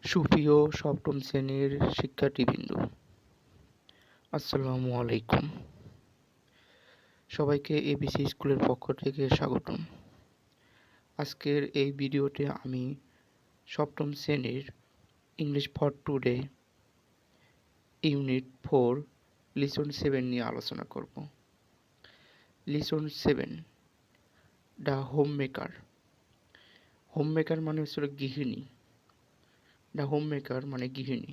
সুপ্রিয় সপ্তম শ্রেণীর শিক্ষার্থীবৃন্দ, আসসালামু আলাইকুম। সবাইকে এবিসি স্কুলের পক্ষ থেকে স্বাগতম। আজকের এই ভিডিওতে আমি সপ্তম শ্রেণীর English for today unit 4 lesson 7 নিয়ে আলোচনা করব। Lesson 7, the homemaker. Homemaker মানে হচ্ছে গৃহিণী। দ্য হোম মেকার মানে গৃহিণী।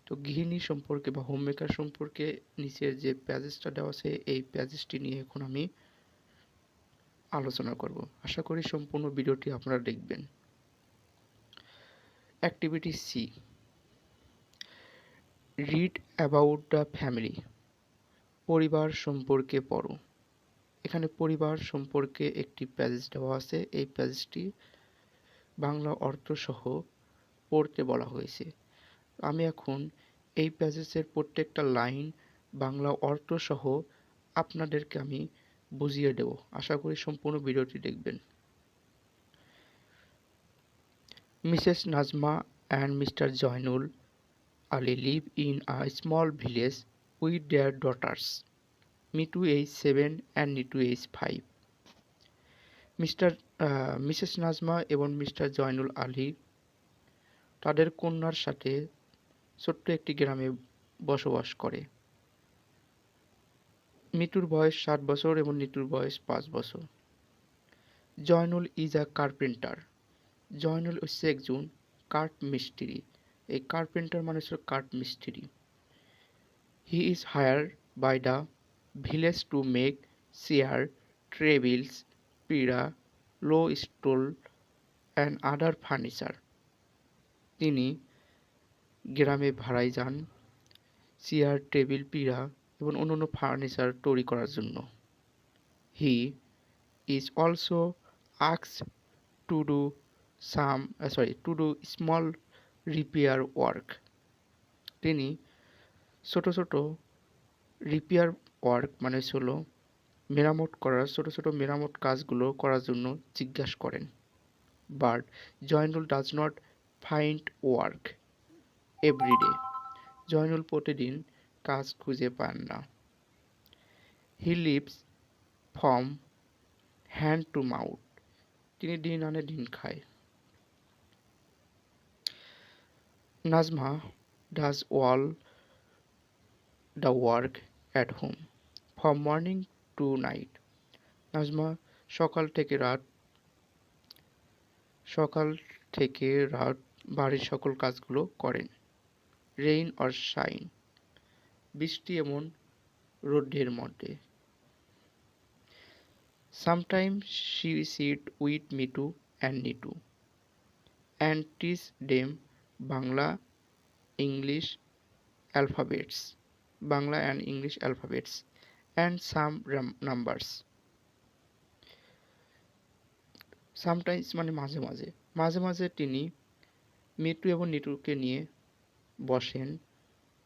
তো গৃহিণী সম্পর্কে বা হোম মেকার সম্পর্কে নিচের যে প্যাসেজটা দেওয়া আছে এই প্যাসেজটি নিয়ে এখন আমি আলোচনা করব। আশা করি সম্পূর্ণ ভিডিওটি আপনারা দেখবেন। Activity C, read about the family. পরিবার সম্পর্কে পড়ো। এখানে পরিবার সম্পর্কে একটি প্যাসেজ দেওয়া আছে। এই প্যাসেজটি বাংলা অর্থ সহ পড়তে বলা হয়েছে। আমি এখন এই প্যাসেজের প্রত্যেকটা লাইন বাংলা অর্থ সহ আপনাদেরকে আমি বুঝিয়ে দেব। আশা করি সম্পূর্ণ ভিডিওটি দেখবেন। Mrs. Najma and Mr. Jainul Ali live in a small village with their daughters, Mitu age 7 and Nitu age 5. Mrs Nazma এবং মিস্টার জয়নুল আলী তাদের কন্যার সাথে ছোট্ট একটি গ্রামে বসবাস করে। মিতুর বয়স 7 বছর এবং নিতুর বয়স 5 বছর। Joynul is a carpenter. Joynul হচ্ছে একজন কাঠ মিস্ত্রি। এই কার্পেন্টার মানে হচ্ছে কাঠ মিস্ত্রি। He is hired by the village to make chair, tables, pira, low stool and other furniture. তিনি গ্রামে ভাড়ায় যান চেয়ার, টেবিল, পীড়া এবং অন্যান্য ফার্নিচার তৈরি করার জন্য। He is also asked to do small repair work. তিনি ছোট ছোট রিপেয়ার ওয়ার্ক মানে হলো ছোট ছোট মেরামত কাজগুলো করার জন্য জিজ্ঞাসা করেন। But Joynul does not find work everyday. Joynul প্রতিদিন কাজ খুঁজে পান না। He lives from hand to mouth. তিনি দিন আনে দিন খায়। Nazma does all the work at home from morning to night. Nazma সকাল থেকে রাত বাড়ির সকল কাজগুলো করেন। রেইন অর শাইন, বৃষ্টি এবং রোদের মধ্যে। Sometimes she sit with Mitu and Nitu and teach them Bangla and English alphabets and some numbers. Sometimes মানে মাঝে মাঝে তিনি মিটু এবং নিটুকে নিয়ে বসেন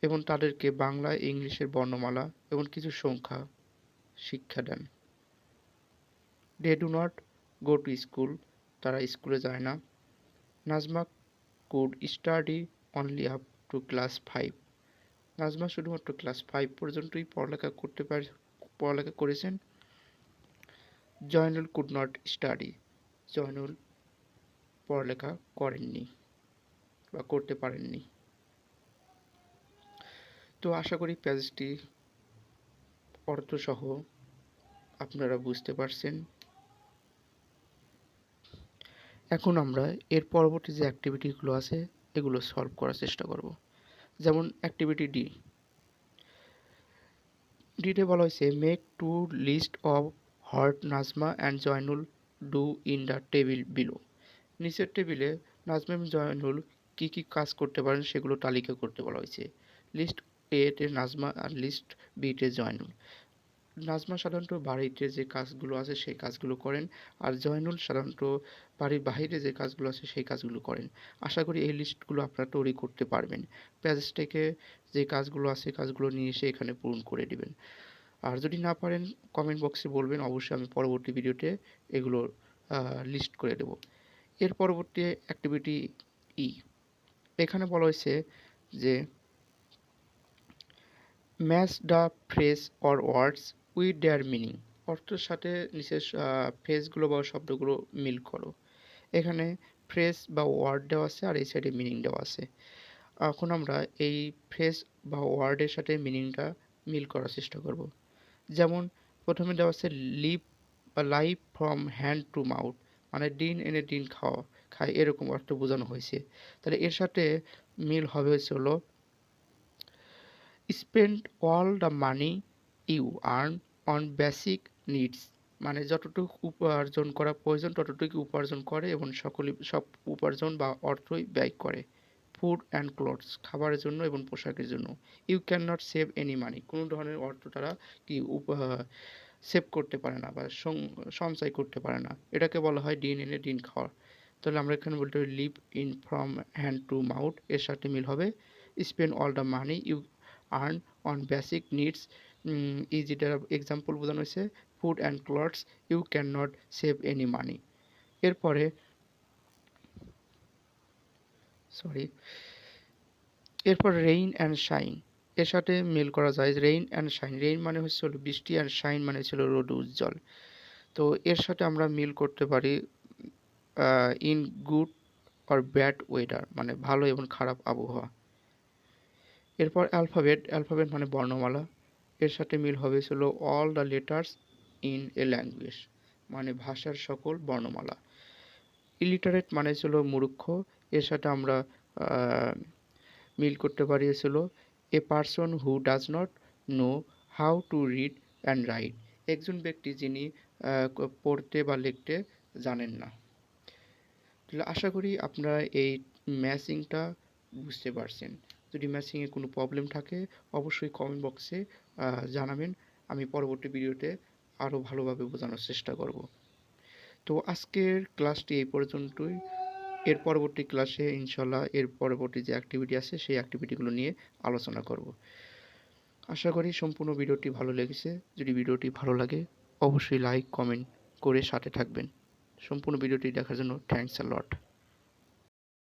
এবং তাদেরকে বাংলা ইংলিশের বর্ণমালা এবং কিছু সংখ্যা শিক্ষা দেন। They do not go to school. তারা স্কুলে যায় না। Nazma could study only up to class 5. Nazma শুধুমাত্র ক্লাস 5 পর্যন্তই পড়ালেখা করেছেন। Zainul could not study. Zainul পড়ালেখা করেননি বা করতে পারেননি। তো আশা করি প্যাসেজটি অর্থসহ আপনারা বুঝতে পারছেন। এখন আমরা এর পরবর্তী যে অ্যাক্টিভিটিগুলো আছে এগুলো সলভ করার চেষ্টা করব। যেমন অ্যাক্টিভিটি ডিতে বলা হয়েছে make two list of what Nazma and Joynul do in the table below. নিচের টেবিলে নাজমা এবং জয়নুল কী কী কাজ করতে পারেন সেগুলো তালিকা করতে বলা হয়েছে। লিস্ট এতে নাজমা আর লিস্ট বিতে জয়নুল। নাজমা সাধারণত বাড়িতে যে কাজগুলো আছে সেই কাজগুলো করেন আর জয়নুল সাধারণত বাড়ির বাইরে যে কাজগুলো আছে সেই কাজগুলো করেন। আশা করি এই লিস্টগুলো আপনারা তৈরি করতে পারবেন। প্যাসেজ থেকে যে কাজগুলো আছে কাজগুলো নিয়ে এসে এখানে পূরণ করে দিবেন। আর যদি না পারেন কমেন্ট বক্সে বলবেন, অবশ্যই আমি পরবর্তী ভিডিওতে এগুলো লিস্ট করে দেব। এর পরবর্তী অ্যাক্টিভিটি এখানে বলা হয়েছে যে match the phrase or words with their meaning, অর্থের সাথে নিচের ফ্রেজগুলো বা শব্দগুলো মিল করো। এখানে ফ্রেজ বা ওয়ার্ড দেওয়া আছে আর এই সাইডে মিনিং দেওয়া আছে। এখন আমরা এই ফ্রেজ বা ওয়ার্ডের সাথে মিনিংটা মিল করার চেষ্টা করব। যেমন প্রথমে দেওয়া আছে লিভ বা live from hand to mouth, মানে দিন এনে দিন খাওয়া খায়, এরকম অর্থ বোঝানো হয়েছে। তাহলে এর সাথে মিল হবে হচ্ছে হলো spend all the money you earn on basic needs, মানে যতটুকু উপার্জন করা প্রয়োজন ততটুকু উপার্জন করে এবং সব উপার্জন বা অর্থই ব্যয় করে। ফুড অ্যান্ড ক্লথস, খাবারের জন্য এবং পোশাকের জন্য। You can not save any money, কোনো ধরনের অর্থ তারা কি সেভ করতে পারে না বা সঞ্চয় করতে পারে না। এটাকে বলা হয় দিন এনে দিন খাওয়া। তাহলে আমরা এখানে বলতে পারি live in from hand to mouth, এর সাথে মিল হবে spend all the money you earn on basic needs, is এটার এক্সাম্পল বোঝানো হয়েছে food and clothes, you can not save any money. এরপরে সরি এরপর রেইন অ্যান্ড শাইন, এর সাথে মিল করা যায় রেইন অ্যান্ড শাইন। রেইন মানে হচ্ছে হলো বৃষ্টি আর শাইন মানে ছিল রোদ উজ্জ্বল। তো এর সাথে আমরা মিল করতে পারি in good or bad weather, মানে ভালো এবং খারাপ আবহাওয়া। এরপর অ্যালফাবেট, অ্যালফাবেট মানে বর্ণমালা, এর সাথে মিল হবে ছিল all the letters in a language, মানে ভাষার সকল বর্ণমালা। ইলিটারেট মানে ছিল মূর্খ, এর সাথে আমরা মিল করতে পারি ছিল a person who does not know how to read and right, একজন ব্যক্তি যিনি পড়তে বা লিখতে জানেন না। তাহলে আশা করি আপনারা এই ম্যাচিংটা বুঝতে পারছেন। যদি ম্যাচিংয়ে কোনো প্রবলেম থাকে অবশ্যই কমেন্ট বক্সে জানাবেন, আমি পরবর্তী ভিডিওতে আরও ভালোভাবে বোঝানোর চেষ্টা করব। তো আজকের ক্লাসটি এই পর্যন্তই। এর পরবর্তী ক্লাসে ইনশাল্লাহ এর পরবর্তী যে অ্যাক্টিভিটি আছে সেই অ্যাক্টিভিটিগুলো নিয়ে আলোচনা করব। আশা করি সম্পূর্ণ ভিডিওটি ভালো লেগেছে। যদি ভিডিওটি ভালো লাগে অবশ্যই লাইক কমেন্ট করে সাথে থাকবেন। সম্পূর্ণ ভিডিওটি দেখার জন্য থ্যাঙ্কস আ লট।